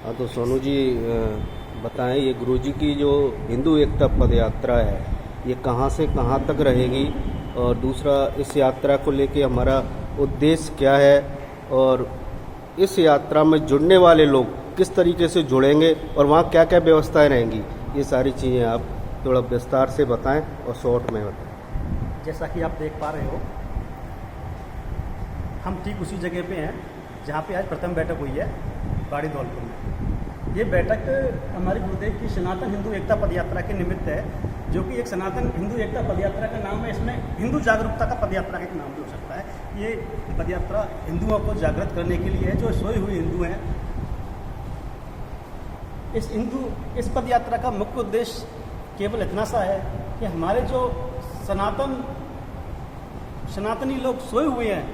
हाँ तो सोनू जी बताएं, ये गुरु जी की जो हिंदू एकता पद यात्रा है ये कहाँ से कहाँ तक रहेगी, और दूसरा इस यात्रा को लेके हमारा उद्देश्य क्या है, और इस यात्रा में जुड़ने वाले लोग किस तरीके से जुड़ेंगे और वहाँ क्या क्या व्यवस्थाएं रहेंगी, ये सारी चीज़ें आप थोड़ा विस्तार से बताएं और शॉर्ट में बताएं। जैसा कि आप देख पा रहे हो, हम ठीक उसी जगह पे हैं जहाँ पे आज प्रथम बैठक हुई है बाड़ी धौलपुर में। ये बैठक हमारे गुरुदेव की सनातन हिंदू एकता पदयात्रा के निमित्त है, जो कि एक सनातन हिंदू एकता पदयात्रा का नाम है। इसमें हिंदू जागरूकता का पदयात्रा का एक नाम भी हो सकता है। ये पदयात्रा हिंदुओं को जागृत करने के लिए है, जो सोए हुए हिंदू हैं। इस पदयात्रा का मुख्य उद्देश्य केवल इतना सा है कि हमारे जो सनातनी लोग सोए हुए हैं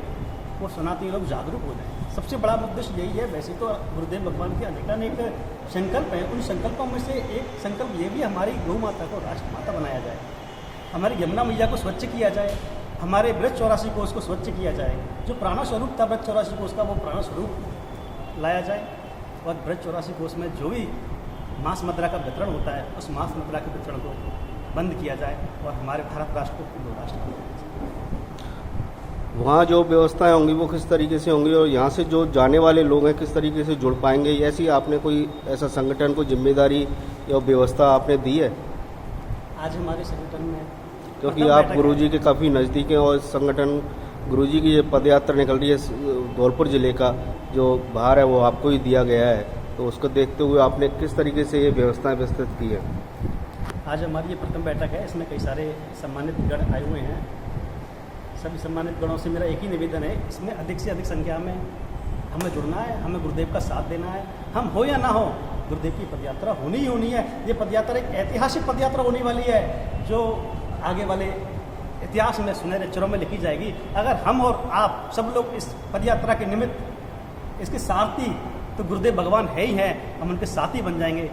वो सनातनी लोग जागरूक हो जाएं। सबसे बड़ा उद्देश्य यही है। वैसे तो गुरुदेव भगवान के अनेकानेक संकल्प हैं, उन संकल्पों में से एक संकल्प ये भी हमारी गौ माता को राष्ट्रमाता बनाया जाए, हमारी यमुना मैया को स्वच्छ किया जाए, हमारे ब्रज 84 कोष को स्वच्छ किया जाए। जो प्राण स्वरूप था ब्रज 84 कोष का, वो प्राण स्वरूप लाया जाए, और ब्रज 84 कोष में जो भी मांस मदिरा का वितरण होता है उस मांस मदिरा के वितरण को बंद किया जाए और हमारे भारत राष्ट्र को हिंदू राष्ट्र बनाया जाए। वहाँ जो व्यवस्थाएं होंगी वो किस तरीके से होंगी, और यहाँ से जो जाने वाले लोग हैं किस तरीके से जुड़ पाएंगे, ऐसी आपने कोई ऐसा संगठन को जिम्मेदारी या व्यवस्था आपने दी है? आज हमारे संगठन में, क्योंकि आप गुरुजी के काफ़ी नज़दीक हैं और संगठन गुरुजी की जो पदयात्रा निकल रही है धौलपुर ज़िले का जो भार है वो आपको ही दिया गया है, तो उसको देखते हुए आपने किस तरीके से ये व्यवस्थाएं विस्तृत की है? आज हमारी ये प्रथम बैठक है, इसमें कई सारे सम्मानित गण आए हुए हैं। सभी सम्मानित गणों से मेरा एक ही निवेदन है, इसमें अधिक से अधिक संख्या में हमें जुड़ना है, हमें गुरुदेव का साथ देना है। हम हो या ना हो, गुरुदेव की पदयात्रा होनी ही होनी है। ये पदयात्रा एक ऐतिहासिक पदयात्रा होने वाली है, जो आगे वाले इतिहास में सुनहरे अक्षरों में लिखी जाएगी। अगर हम और आप सब लोग इस पदयात्रा के निमित्त इसके सारथी, तो गुरुदेव भगवान है ही हैं, हम उनके साथी बन जाएंगे,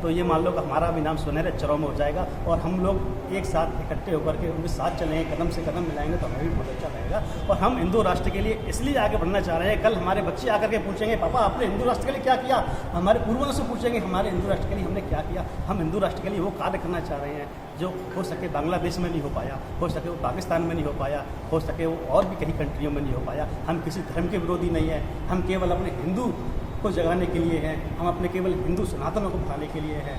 तो ये मान लो कि हमारा भी नाम सुनहरे अक्षरों में हो जाएगा और हम लोग एक साथ इकट्ठे होकर के उनके साथ चलेंगे, कदम से कदम मिलाएंगे, तो हमें भी बहुत अच्छा रहेगा। और हम हिंदू राष्ट्र के लिए इसलिए आगे बढ़ना चाह रहे हैं। कल हमारे बच्चे आकर के पूछेंगे, पापा आपने हिंदू राष्ट्र के लिए क्या किया? हमारे पूर्वजों से पूछेंगे, हमारे हिंदू राष्ट्र के लिए हमने क्या किया? हम हिंदू राष्ट्र के लिए वो कार्य करना चाह रहे हैं जो हो सके बांग्लादेश में नहीं हो पाया, हो सके वो पाकिस्तान में नहीं हो पाया, हो सके वो और भी कई कंट्रियों में नहीं हो पाया। हम किसी धर्म के विरोधी नहीं है, हम केवल अपने हिंदू को जगाने के लिए हैं, हम अपने केवल हिंदू सनातनों को बढ़ाने के लिए हैं।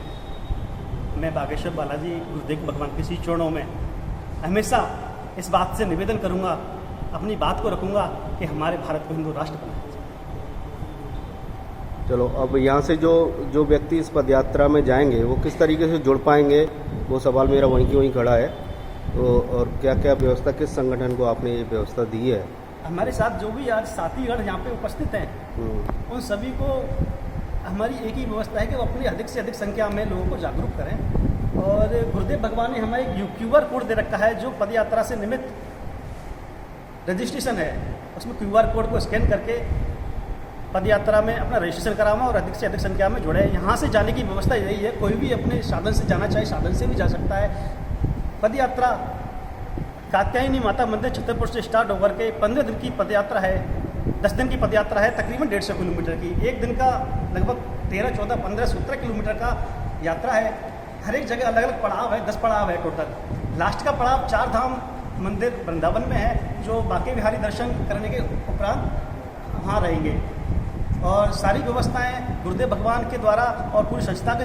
मैं बागेश्वर बालाजी गुरुदेव भगवान के श्री चरणों में हमेशा इस बात से निवेदन करूंगा, अपनी बात को रखूंगा कि हमारे भारत को हिंदू राष्ट्र बनाया जाए। चलो, अब यहाँ से जो व्यक्ति इस पदयात्रा में जाएंगे वो किस तरीके से जुड़ पाएंगे, वो सवाल मेरा वहीं की वहीं खड़ा है। तो और क्या क्या व्यवस्था, किस संगठन को आपने ये व्यवस्था दी है? हमारे साथ जो भी आज साथीगण यहाँ पे उपस्थित हैं उन सभी को हमारी एक ही व्यवस्था है कि वो अपनी अधिक से अधिक संख्या में लोगों को जागरूक करें। और गुरुदेव भगवान ने हमें एक QR कोड दे रखा है, जो पदयात्रा से निमित्त रजिस्ट्रेशन है, उसमें QR कोड को स्कैन करके पदयात्रा में अपना रजिस्ट्रेशन कराना और अधिक से अधिक संख्या में जुड़े। यहाँ से जाने की व्यवस्था यही है, कोई भी अपने साधन से जाना चाहे साधन से भी जा सकता है। पदयात्रा कात्यायनी माता मंदिर छतरपुर से स्टार्ट होकर के 15 दिन की पदयात्रा है, 10 दिन की पदयात्रा है, तकरीबन 150 किलोमीटर की। एक दिन का लगभग 13, 14, 15, 17 किलोमीटर का यात्रा है। हर एक जगह अलग अलग पड़ाव है, 10 पड़ाव है टोटल। लास्ट का पड़ाव 4 धाम मंदिर वृंदावन में है, जो बांके बिहारी दर्शन करने के उपरांत वहाँ रहेंगे। और सारी व्यवस्थाएं गुरुदेव भगवान के द्वारा और पूरी संस्था के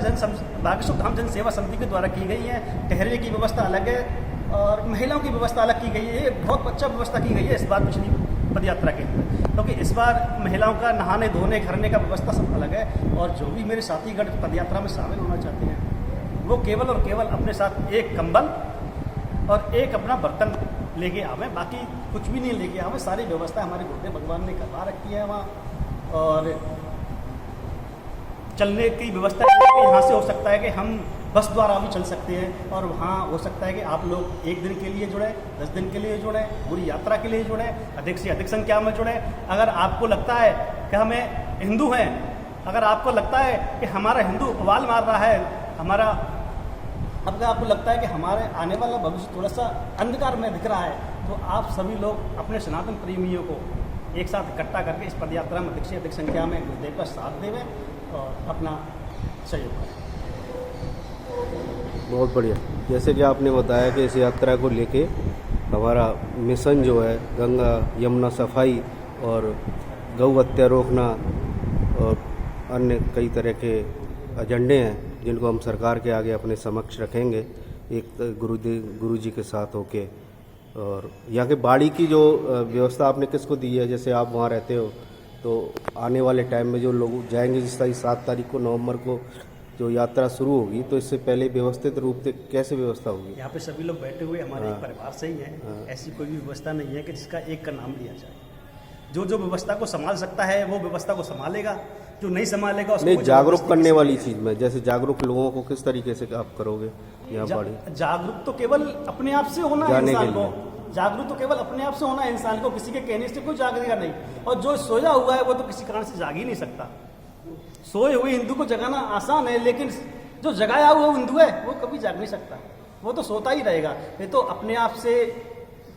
बागेश्वर धाम जन सेवा समिति के द्वारा की गई है। ठहरने की व्यवस्था अलग है और महिलाओं की व्यवस्था अलग की गई है। ये बहुत अच्छा व्यवस्था की गई है इस बार पिछली पदयात्रा के अंदर, क्योंकि इस बार महिलाओं का नहाने धोने घरने का व्यवस्था सब अलग है। और जो भी मेरे साथीगण पदयात्रा में शामिल होना चाहते हैं वो केवल और केवल अपने साथ एक कंबल और एक अपना बर्तन लेके आवें, बाकी कुछ भी नहीं लेके आवें। सारी व्यवस्था हमारे गुरुदेव भगवान ने करवा रखी है वहाँ। और चलने की व्यवस्था यहाँ से हो सकता है कि हम बस द्वारा भी चल सकते हैं, और वहाँ हो सकता है कि आप लोग 1 दिन के लिए जुड़े, 10 दिन के लिए जुड़े, पूरी यात्रा के लिए जुड़े, अधिक से अधिक संख्या में जुड़े। अगर आपको लगता है कि हमें हिंदू हैं, अगर आपको लगता है कि हमारा हिंदू उबाल मार रहा है, अगर आपको लगता है कि हमारे आने वाला भविष्य थोड़ा सा अंधकार में दिख रहा है, तो आप सभी लोग अपने सनातन प्रेमियों को एक साथ इकट्ठा करके इस पदयात्रा में अधिक से अधिक संख्या में गुरुदेव का साथ देवें और अपना सहयोग करें। बहुत बढ़िया। जैसे कि आपने बताया कि इस यात्रा को लेके हमारा मिशन जो है गंगा यमुना सफाई और गौ हत्या रोकना और अन्य कई तरह के एजेंडे हैं जिनको हम सरकार के आगे अपने समक्ष रखेंगे एक गुरु जी के साथ होके। और यहाँ के बाड़ी की जो व्यवस्था आपने किसको दी है, जैसे आप वहाँ रहते हो तो आने वाले टाइम में जो लोग जाएंगे, जिस तारीख 7 तारीख को नवंबर को जो यात्रा शुरू होगी, तो इससे पहले व्यवस्थित रूप से कैसे व्यवस्था होगी? यहाँ पे सभी लोग बैठे हुए हमारे एक परिवार से ही हैं। हाँ। ऐसी कोई भी व्यवस्था नहीं है कि जिसका एक का नाम लिया जाए। जो जो व्यवस्था को संभाल सकता है वो व्यवस्था को संभालेगा, जो नहीं संभालेगा उसको नहीं, कोई जागरूक जबरदस्ती करने किसी वाली को चीज़ में, जैसे जागरूक लोगों को किस तरीके से आप करोगे यहाँ बाड़ी? जागरूक तो केवल अपने आप से होना है जाने इंसान के को। लिए। जागरूक तो केवल अपने आप से होना है इंसान को, किसी के कहने से कोई जागेगा नहीं। और जो सोया हुआ है वो तो किसी कारण से जाग ही नहीं सकता। सोए हुए हिंदू को जगाना आसान है, लेकिन जो जगाया हुआ हिंदू है वो कभी जाग नहीं सकता, वो तो सोता ही रहेगा। ये तो अपने आप से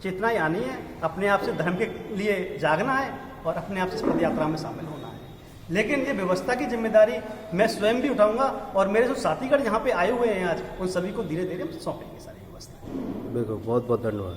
चेतना आनी है, अपने आप से धर्म के लिए जागना है और अपने आप से इस पदयात्रा में शामिल होना है। लेकिन ये व्यवस्था की जिम्मेदारी मैं स्वयं भी उठाऊंगा और मेरे जो साथीगण यहाँ पे आए हुए हैं आज, उन सभी को धीरे धीरे हम सौंपेंगे सारी व्यवस्था। बिल्कुल, बहुत बहुत धन्यवाद।